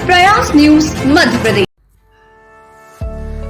प्रयास न्यूज मध्य प्रदेश।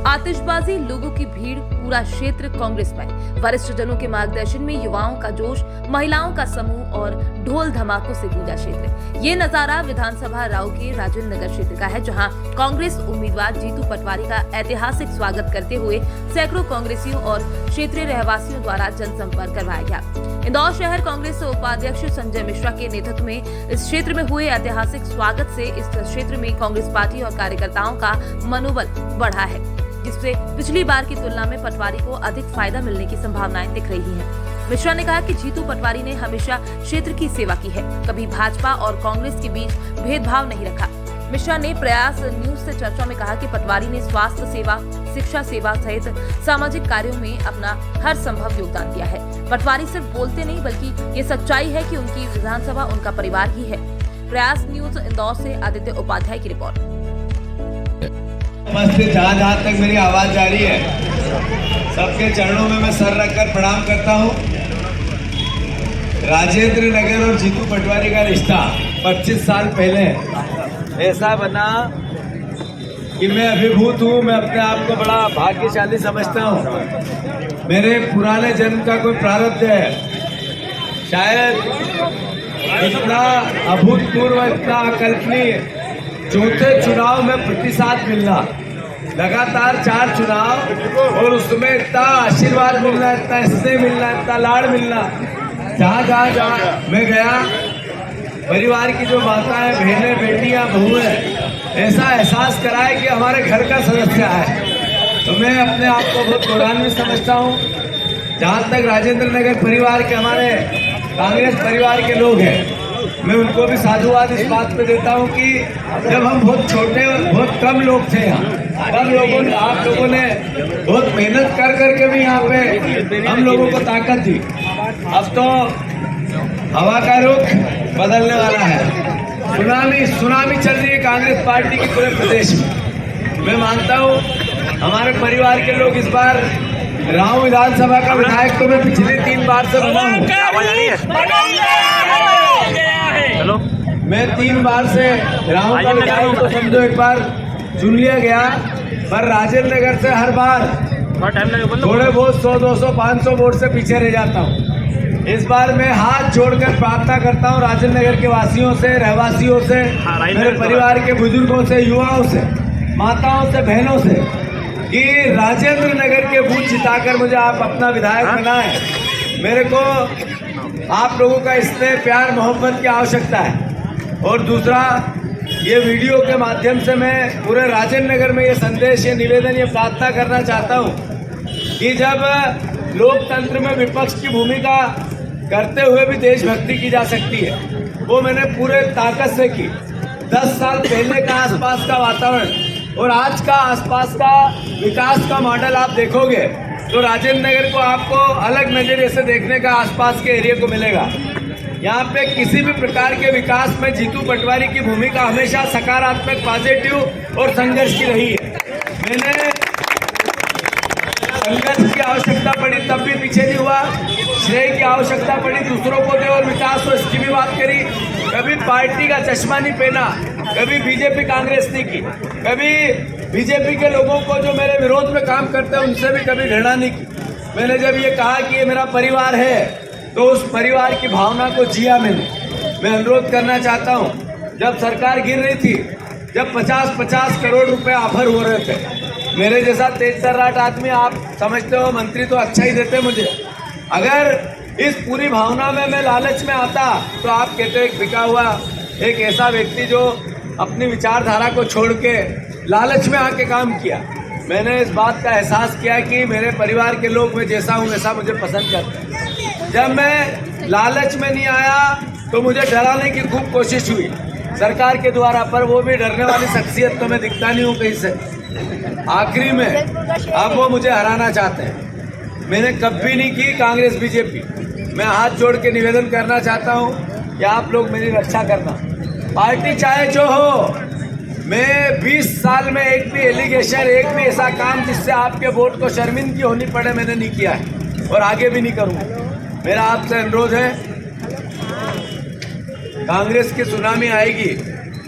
आतिशबाजी, लोगों की भीड़, पूरा क्षेत्र कांग्रेसमय। वरिष्ठ जनों के मार्गदर्शन में युवाओं का जोश, महिलाओं का समूह और ढोल धमाकों से गूंजा क्षेत्र। ये नजारा विधानसभा राव के राजेंद्र नगर क्षेत्र का है, जहां कांग्रेस उम्मीदवार जीतू पटवारी का ऐतिहासिक स्वागत करते हुए सैकड़ों कांग्रेसियों और क्षेत्रीय रहवासियों द्वारा जनसंपर्क करवाया गया। इंदौर शहर कांग्रेस उपाध्यक्ष संजय मिश्रा के नेतृत्व में इस क्षेत्र में हुए ऐतिहासिक स्वागत से इस क्षेत्र में कांग्रेस पार्टी और कार्यकर्ताओं का मनोबल बढ़ा है, जिससे पिछली बार की तुलना में पटवारी को अधिक फायदा मिलने की संभावनाएं दिख रही हैं। मिश्रा ने कहा कि जीतू पटवारी ने हमेशा क्षेत्र की सेवा की है, कभी भाजपा और कांग्रेस के बीच भेदभाव नहीं रखा। मिश्रा ने प्रयास न्यूज से चर्चा में कहा कि पटवारी ने स्वास्थ्य सेवा, शिक्षा सेवा सहित सामाजिक कार्यों में अपना हर संभव योगदान दिया है। पटवारी सिर्फ बोलते नहीं, बल्कि ये सच्चाई है कि उनकी विधानसभा उनका परिवार ही है। प्रयास न्यूज इंदौर से आदित्य उपाध्याय की रिपोर्ट। नमस्ते। जहाँ तक मेरी आवाज जा रही है, सबके चरणों में मैं सर रखकर प्रणाम करता हूँ। राजेंद्र नगर और जीतू पटवारी का रिश्ता 25 साल पहले ऐसा बना कि मैं अभिभूत हूँ। मैं अपने आप को बड़ा भाग्यशाली समझता हूँ। मेरे पुराने जन्म का कोई प्रारब्ध है। शायद इतना अभूतपूर्व, इतना अकल्पनीय चौथे चुनाव में प्रतिशत मिलना, लगातार 4 चुनाव, और उसमें इतना आशीर्वाद मिलना, इतना स्नेह मिलना, इतना लाड़ मिलना। जहाँ मैं गया, परिवार की जो माताएं, बहनें, बेटियां, बहुएं ऐसा एहसास कराए कि हमारे घर का सदस्य है, तो मैं अपने आप को बहुत गौरवान्वित समझता हूँ। जहाँ तक राजेंद्र नगर परिवार के, हमारे कांग्रेस परिवार के लोग हैं, मैं उनको भी साधुवाद इस बात पे देता हूँ कि जब हम बहुत छोटे, बहुत कम लोग थे यहाँ, कम लोगों ने, आप लोगों ने बहुत मेहनत कर करके भी यहाँ पे हम लोगों को ताकत दी। अब तो हवा का रुख बदलने वाला है। सुनामी चल रही है कांग्रेस पार्टी की पूरे प्रदेश में। मैं मानता हूँ हमारे परिवार के लोग इस बार राव विधानसभा का विधायक तो मैं पिछले 3 बार से बना हूँ। मैं 3 बार से राव का विधायक तो समझो एक बार चुन लिया गया, पर राजेंद्र नगर से हर बार थोड़े बहुत 100, 200, 500 वोट से पीछे रह जाता हूँ। इस बार मैं हाथ जोड़कर प्रार्थना करता हूँ राजेंद्र नगर के वासियों से, रहवासियों से, मेरे परिवार के बुजुर्गों से, युवाओं से, माताओं से, बहनों से, कि राजेंद्र नगर के बूथ जिताकर मुझे आप अपना विधायक बनाएं। मेरे को आप लोगों का स्नेह, प्यार, मोहब्बत की आवश्यकता है। और दूसरा, ये वीडियो के माध्यम से मैं पूरे राजेंद्र नगर में ये संदेश, ये निवेदन, ये प्रार्थना करना चाहता हूँ कि जब लोकतंत्र में विपक्ष की भूमिका करते हुए भी देशभक्ति की जा सकती है, वो मैंने पूरे ताकत से की। 10 साल पहले का आसपास का वातावरण और आज का आसपास का विकास का मॉडल आप देखोगे तो राजेंद्र नगर को आपको अलग नजरिए से देखने का आसपास के एरिया को मिलेगा। यहाँ पे किसी भी प्रकार के विकास में जीतू पटवारी की भूमिका हमेशा सकारात्मक, पॉजिटिव और संघर्ष की रही है। मैंने संघर्ष की आवश्यकता पड़ी तब भी पीछे नहीं हुआ, श्रेय की आवश्यकता पड़ी दूसरों को दे और विकास हो, इसकी भी बात करी। कभी पार्टी का चश्मा नहीं पहना, कभी बीजेपी कांग्रेस नहीं की, कभी बीजेपी के लोगों को जो मेरे विरोध में काम करते हैं उनसे भी कभी घृणा नहीं की। मैंने जब ये कहा कि ये मेरा परिवार है, तो उस परिवार की भावना को जिया मैंने। मैं अनुरोध करना चाहता हूँ, जब सरकार गिर रही थी, जब 50-50 करोड़ रुपए ऑफर हो रहे थे, मेरे जैसा तेज तर्राट आदमी, आप समझते हो मंत्री तो अच्छा ही देते मुझे, अगर इस पूरी भावना में मैं लालच में आता तो आप कहते एक बिका हुआ, एक ऐसा व्यक्ति जो अपनी विचारधारा को छोड़ के लालच में आके काम किया। मैंने इस बात का एहसास किया कि मेरे परिवार के लोग, मैं जैसा हूँ वैसा मुझे पसंद करते हैं। जब मैं लालच में नहीं आया तो मुझे डराने की खूब कोशिश हुई सरकार के द्वारा, पर वो भी डरने वाली शख्सियत तो मैं दिखता नहीं हूँ कहीं से। आखिरी में अब वो मुझे हराना चाहते हैं। मैंने कभी नहीं की कांग्रेस बीजेपी। मैं हाथ जोड़ के निवेदन करना चाहता हूँ कि आप लोग मेरी रक्षा करना। पार्टी चाहे जो हो, मैं 20 साल में एक भी एलिगेशन, एक भी ऐसा काम जिससे आपके वोट को शर्मिंदगी होनी पड़े, मैंने नहीं किया है और आगे भी नहीं करूँगा। मेरा आपसे अनुरोध है, कांग्रेस की सुनामी आएगी,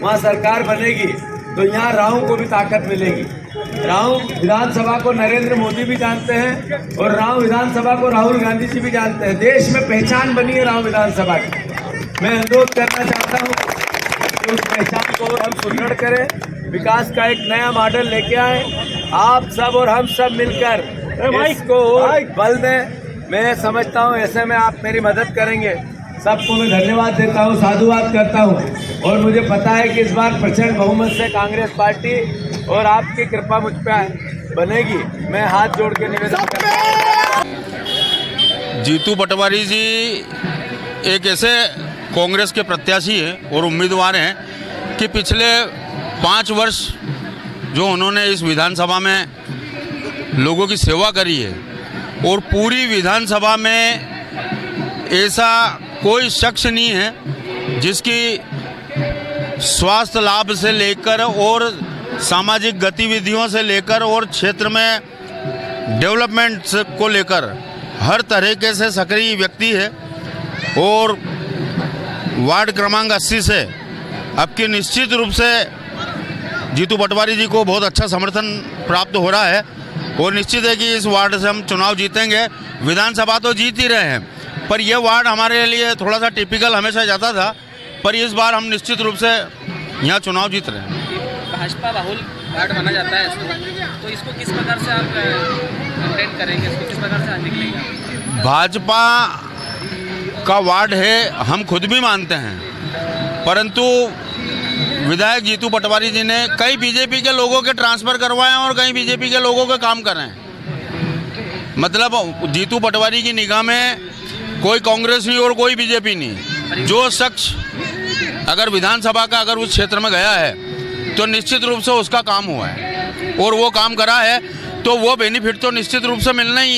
वहाँ सरकार बनेगी, तो यहाँ राहू को भी ताकत मिलेगी। राहू विधानसभा को नरेंद्र मोदी भी जानते हैं और राहू विधानसभा को राहुल गांधी जी भी जानते हैं। देश में पहचान बनी है राहू विधानसभा की। मैं अनुरोध करना चाहता हूँ कि उस पहचान को और हम सुदृढ़ करें, विकास का एक नया मॉडल लेके आए, आप सब और हम सब मिलकर इसको और बल दें। मैं समझता हूँ ऐसे में आप मेरी मदद करेंगे। सबको मैं धन्यवाद देता हूँ, साधुवाद करता हूँ और मुझे पता है कि इस बार प्रचंड बहुमत से कांग्रेस पार्टी और आपकी कृपा मुझ पे बनेगी। मैं हाथ जोड़ के निवेदन करता हूँ। जीतू पटवारी जी एक ऐसे कांग्रेस के प्रत्याशी हैं और उम्मीदवार हैं कि पिछले 5 वर्ष जो उन्होंने इस विधानसभा में लोगों की सेवा करी है और पूरी विधानसभा में ऐसा कोई शख्स नहीं है जिसकी स्वास्थ्य लाभ से लेकर और सामाजिक गतिविधियों से लेकर और क्षेत्र में डेवलपमेंट को लेकर हर तरीके से सक्रिय व्यक्ति है। और वार्ड क्रमांक 80 से अब की निश्चित रूप से जीतू पटवारी जी को बहुत अच्छा समर्थन प्राप्त हो रहा है और निश्चित है कि इस वार्ड से हम चुनाव जीतेंगे। विधानसभा तो जीत ही रहे हैं, पर यह वार्ड हमारे लिए थोड़ा सा टिपिकल हमेशा जाता था, पर इस बार हम निश्चित रूप से यहाँ चुनाव जीत रहे हैं। भाजपा बहुल वार्ड माना जाता है इसको, तो इसको किस प्रकार से आप कंटेंट करेंगे, इसको किस प्रकार से निकलेगा? भाजपा का वार्ड है, हम खुद भी मानते हैं, परंतु विधायक जीतू पटवारी जी ने कई बीजेपी के लोगों के ट्रांसफ़र करवाए हैं और कई बीजेपी के लोगों के काम कर रहे हैं। मतलब जीतू पटवारी की निगाह में कोई कांग्रेस नहीं और कोई बीजेपी नहीं। जो शख्स अगर विधानसभा का अगर उस क्षेत्र में गया है तो निश्चित रूप से उसका काम हुआ है और वो काम करा है, तो वो बेनिफिट तो निश्चित रूप से मिलना ही है।